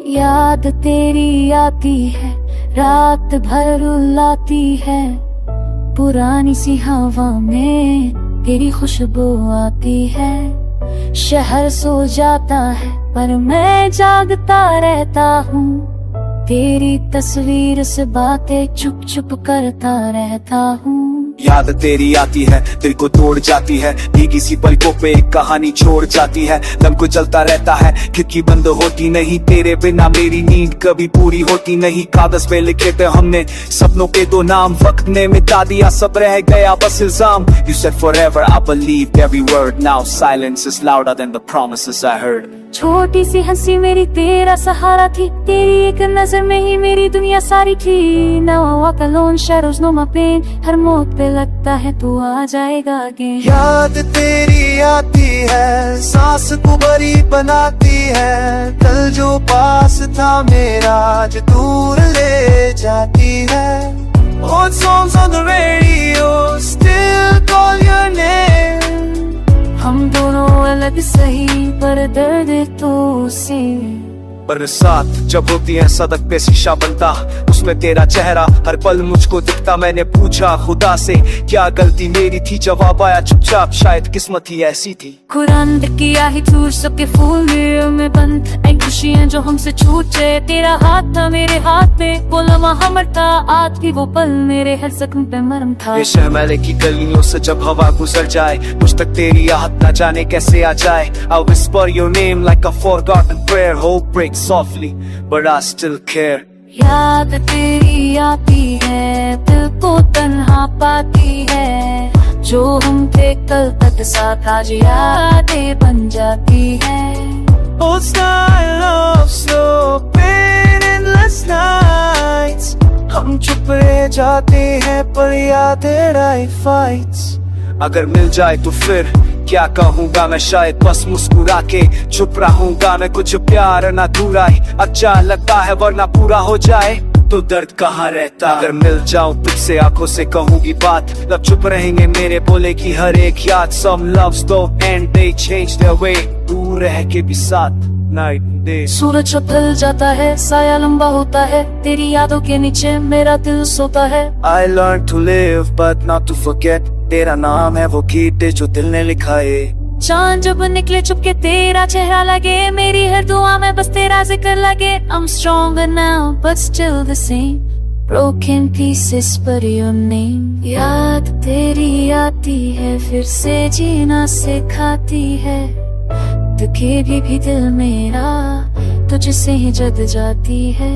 याद तेरी आती है, रात भर रुलाती है, पुरानी सी हवा में तेरी खुशबू आती है। शहर सो जाता है पर मैं जागता रहता हूँ, तेरी तस्वीर से बातें चुप चुप करता रहता हूँ। याद तेरी आती है, दिल को तोड़ जाती है, भीगी सी पलकों पे एक कहानी छोड़ जाती है। दम को चलता रहता है, खिड़की बंद होती नहीं, तेरे बिना मेरी नींद कभी पूरी होती नहीं। कागज पे लिखे थे हमने सपनों के दो नाम, वक्त ने मिटा दिया सब, रह गया बस इल्जाम। You said forever, I believed every word, now silence is louder than the promises I heard। छोटी सी हंसी मेरी तेरा सहारा थी, तेरी एक नजर में ही मेरी दुनिया सारी थी। Now I walk alone, shadows know my pain, हर मौत पे लगता है तू आ जाएगा again। याद तेरी आती है, सांस को बड़ी बनाती है, कल जो पास था मेरा आज दूर ले जाती है। Old songs on the radio, still call your name। हम दोनों अलग सही पर दर्द तो सेम। बरसात जब होती है सड़क पे शीशा बनता, उसमें तेरा चेहरा हर पल मुझको दिखता। मैंने पूछा खुदा से क्या गलती मेरी थी, जवाब आया चुपचाप, शायद किस्मत ही ऐसी थी। कुरान किया ही तू सबके फूल मेरे में बंद, ऐ खुशियाँ जो हमसे छूटे, तेरा हाथ था मेरे हाथ में, वो लम्हा मरता आज भी वो पल मेरे हर जख्म पे मरम था। ये शहर की गलियों से जब हवा गुजर जाए, मुझ तक तेरी आहट न जाने कैसे आ जाए। I whisper your name like a forgotten prayer, hope breaks softly but I still care। याद तेरी आती है, दिल को तन्हा पाती है, जो हम थे कल तक साथ आज यादें बन जाती है। Old style of slow pain, endless nights, हम चुप रह जाते हैं पर यादें राई फाइट्स। अगर मिल जाए तो फिर क्या कहूँगा मैं, शायद बस मुस्कुरा के चुप रहूंगा मैं। कुछ प्यार ना दूरा ही अच्छा लगता है, वरना पूरा हो जाए तो दर्द कहाँ रहता। अगर मिल जाऊं तुझसे आंखों से कहूंगी बात, लब चुप रहेंगे मेरे बोले की हर एक याद। Some loves don't end, they change their way, दूर रह के भी साथ night and day। सूरज जब ढल जाता है, साया लंबा होता है, तेरी यादों के नीचे मेरा दिल सोता है। I learned to live but not to forget, तेरा नाम है वो गीत जो दिल ने लिखा है। चांद जब निकले चुपके तेरा चेहरा लगे, मेरी हर दुआ में बस तेरा जिक्र लगे। I'm stronger now but still the same, broken pieces but your name। याद तेरी आती है, फिर से जीना सिखाती है, दुखे भी दिल मेरा तुझसे ही जद जाती है।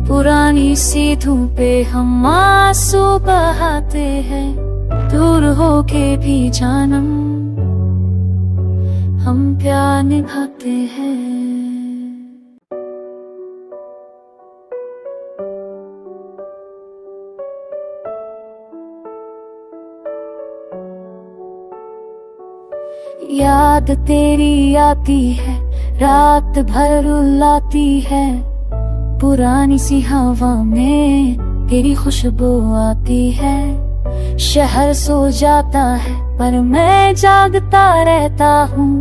पुरानी सी धूप पे हम आंसू बहाते हैं, दूर होके भी जानम हम प्यार निभाते हैं। याद तेरी आती है, रात भर रुलाती है, पुरानी सी हवा में तेरी खुशबू आती है। शहर सो जाता है पर मैं जागता रहता हूँ,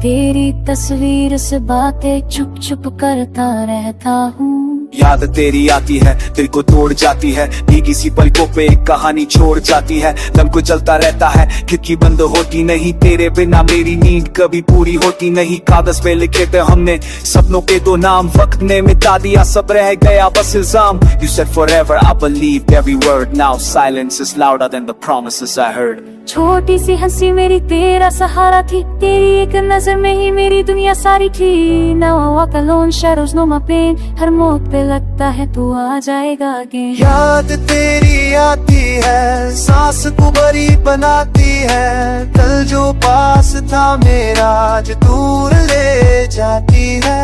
तेरी तस्वीर से बातें चुप चुप करता रहता हूँ। याद तेरी आती है, दिल को तोड़ जाती है, भीगी सी पलकों पे एक कहानी छोड़ जाती है। दम को चलता रहता है, खिड़की बंद होती नहीं, तेरे बिना मेरी नींद कभी पूरी होती नहीं। कागज पे लिखे थे हमने सपनों के दो नाम, वक्त ने मिटा दिया सब, रह गया बस इल्जाम। You said forever, I believed every word, now silence is louder than the promises I heard। छोटी सी हंसी मेरी तेरा सहारा थी, तेरी एक नजर में ही मेरी दुनिया सारी थी। Now I walk alone, shadows know my pain, हर मौत पे लगता है तू आ जाएगा again। याद तेरी आती है, सांस को बड़ी बनाती है, कल जो पास था मेरा आज दूर ले जाती है।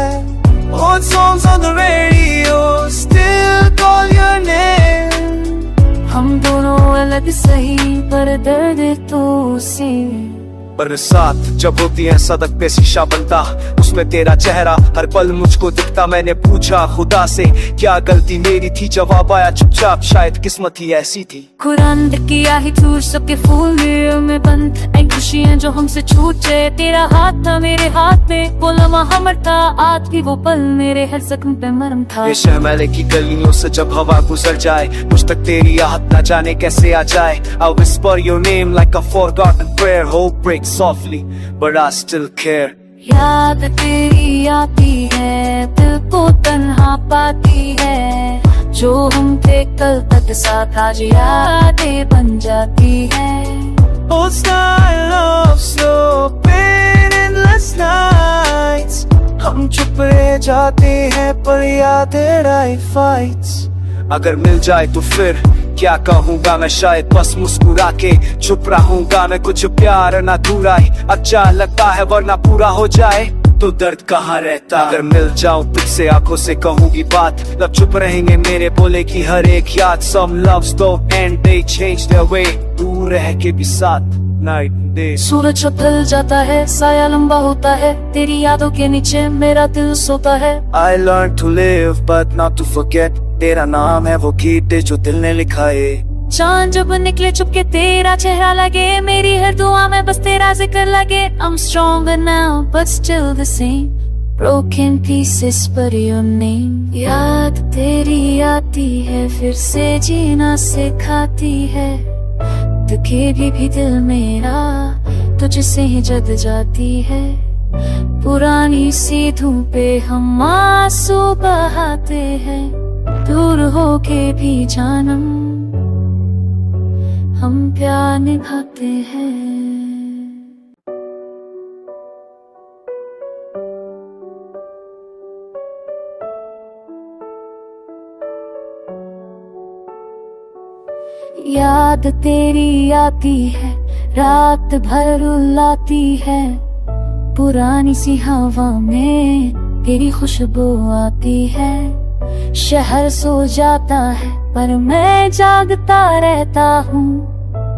Old songs on the radio, still call your name। हम दोनों अलग सही पर दर्द तो सेम। बरसात जब होती है सड़क पे शीशा बनता, उसमें तेरा चेहरा हर पल मुझको दिखता। मैंने पूछा खुदा से क्या गलती मेरी थी, जवाब आया चुपचाप शायद किस्मत ही ऐसी थी। कुरान किया ही तू सबके फूल मेरे में बंद, ऐ खुशियां जो हमसे छूटे। तेरा हाथ था मेरे हाथ में, वो लम्हा हमर था, आज भी वो पल मेरे हर जख्म पे मरहम था। ये शहमेले की गलियों से जब हवा गुजर जाए, मुझ तक तेरी आहट ना जाने कैसे आ जाए। I whisper your name like a forgotten prayer, hope breaks softly, but I still care. याद तेरी आती है, दिल को तन्हा पाती है। जो हम थे कल तक साथ, आज यादें बन जाती है। Old style of slow pain, endless nights. हम चुप रह जाते हैं पर यादें right fights. अगर मिल जाए तो फिर क्या कहूँगा मैं, शायद बस मुस्कुरा के चुप रहूंगा मैं। कुछ प्यार ना दूराई अच्छा लगता है, वरना पूरा हो जाए तो दर्द कहाँ रहता। अगर मिल जाऊं तुझसे आंखों से कहूंगी बात, लब चुप रहेंगे मेरे बोले की हर एक याद। Some loves don't end, they change their way, दूर रह के भी साथ night and day। सूरज जब ढल जाता है, साया लंबा होता है, तेरी यादों के नीचे मेरा दिल सोता है। I learned to live but not to forget, तेरा नाम है वो गीत जो दिल ने लिखा है। चांद जब निकले चुपके तेरा चेहरा लगे, मेरी हर दुआ में बस तेरा जिक्र लगे। I'm stronger now but still the same, broken pieces but your name। याद तेरी आती है, फिर से जीना सिखाती है। दुखे भी दिल मेरा तुझसे ही जद जाती है। पुरानी सीधों पे हम आंसू बहाते हैं, दूर होके भी जानम हम प्यार निभाते हैं। याद तेरी आती है, रात भर रुलाती है। पुरानी सी हवा में तेरी खुशबू आती है। शहर सो जाता है पर मैं जागता रहता हूँ,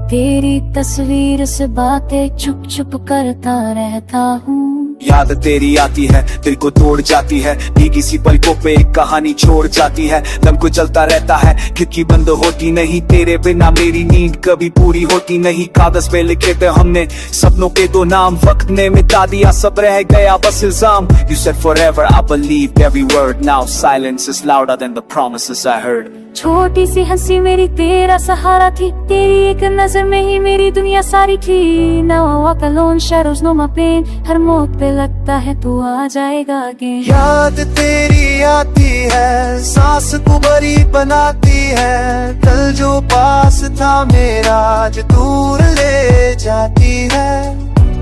तेरी तस्वीर से बातें चुप चुप करता रहता हूँ। याद तेरी आती है, दिल को तोड़ जाती है, भीगी सी पलकों पे एक कहानी छोड़ जाती है। दम को चलता रहता है, खिड़की बंद होती नहीं, तेरे बिना मेरी नींद कभी पूरी होती नहीं। कागज पे लिखे थे हमने सपनों के दो नाम, वक्त ने मिटा दिया सब रह गया बस इल्जाम। You said forever, I believed every word, now silence is louder than the promises I heard। छोटी सी हंसी मेरी तेरा सहारा थी, तेरी एक नजर में ही मेरी दुनिया सारी थी। Now I walk alone, shadows know my pain, हर मौत पे लगता है तू आ जाएगा again। याद तेरी आती है, सांस को भरी बनाती है। कल जो पास था मेरा आज दूर ले जाती है।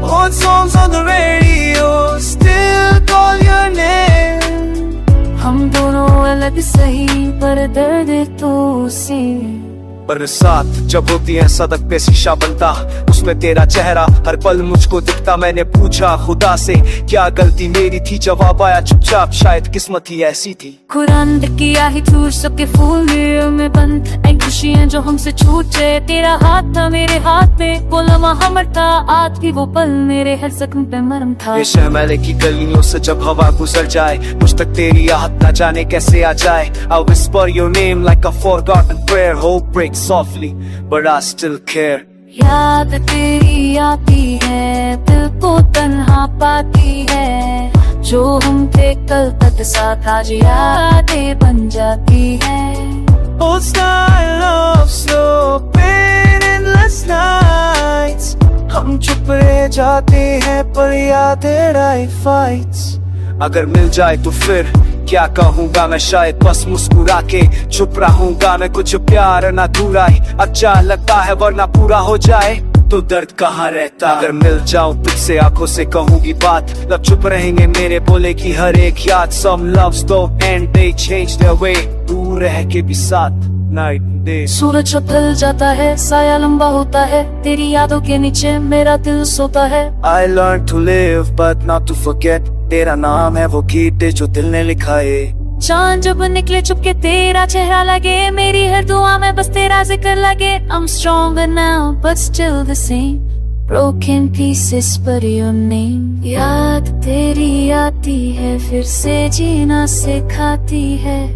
Old songs on the radio, still call your name। हम दोनों अलग सही पर दर्द तो से। बरसात जब होती है सड़क पे शीशा बनता, उसमें तेरा चेहरा हर पल मुझको दिखता। मैंने पूछा खुदा से क्या गलती मेरी थी, जवाब आया चुपचाप शायद किस्मत ही ऐसी थी। कुरान किया ही तू सबके फूल मेरे में बंद, ऐ खुशियां जो हमसे छूटे। तेरा हाथ था मेरे हाथ में, वो लम्हा हमर था, आज भी वो पल मेरे हर जख्म पे मरहम था। ये शहमेले की गलियों से जब हवा गुजर जाए, मुझ तक तेरी आहट ना जाने कैसे आ जाए। I whisper your name like a forgotten prayer, hope breaks softly, but I still care। याद तेरी आती है, दिल को तन्हा पाती है। जो हम थे कल तक साथ, आज यादें बन जाती है। Old style of slow pain, endless nights। हम चुप रह जाते हैं पर यादें right fights। अगर मिल जाए तो फिर क्या कहूँगा मैं, शायद बस मुस्कुरा के चुप रहूंगा मैं। कुछ प्यार ना दूराई अच्छा लगता है, वरना पूरा हो जाए तो दर्द कहाँ रहता। अगर मिल जाऊं तुझसे आंखों से कहूंगी बात, लब चुप रहेंगे मेरे बोले की हर एक याद। Some loves don't end, they change their way, दूर रह के भी साथ night and day। सूरज जब ढल जाता है, साया लंबा होता है, तेरी यादों के नीचे मेरा दिल सोता है। I learned to live but not to forget, तेरा नाम है वो गीत जो दिल ने लिखा है। चांद जब निकले चुपके तेरा चेहरा लगे, मेरी हर दुआ में बस तेरा जिक्र लगे। I'm stronger now but still the same, broken pieces but your name। याद तेरी आती है, फिर से जीना सिखाती है।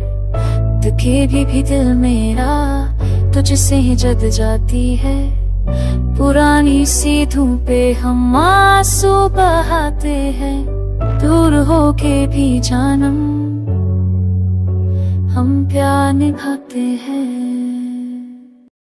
दुखे भी दिल मेरा तुझसे ही जद जाती है। पुरानी सीधों पे हम आंसू बहाते हैं, दूर होके भी जानम हम प्यार निभाते हैं।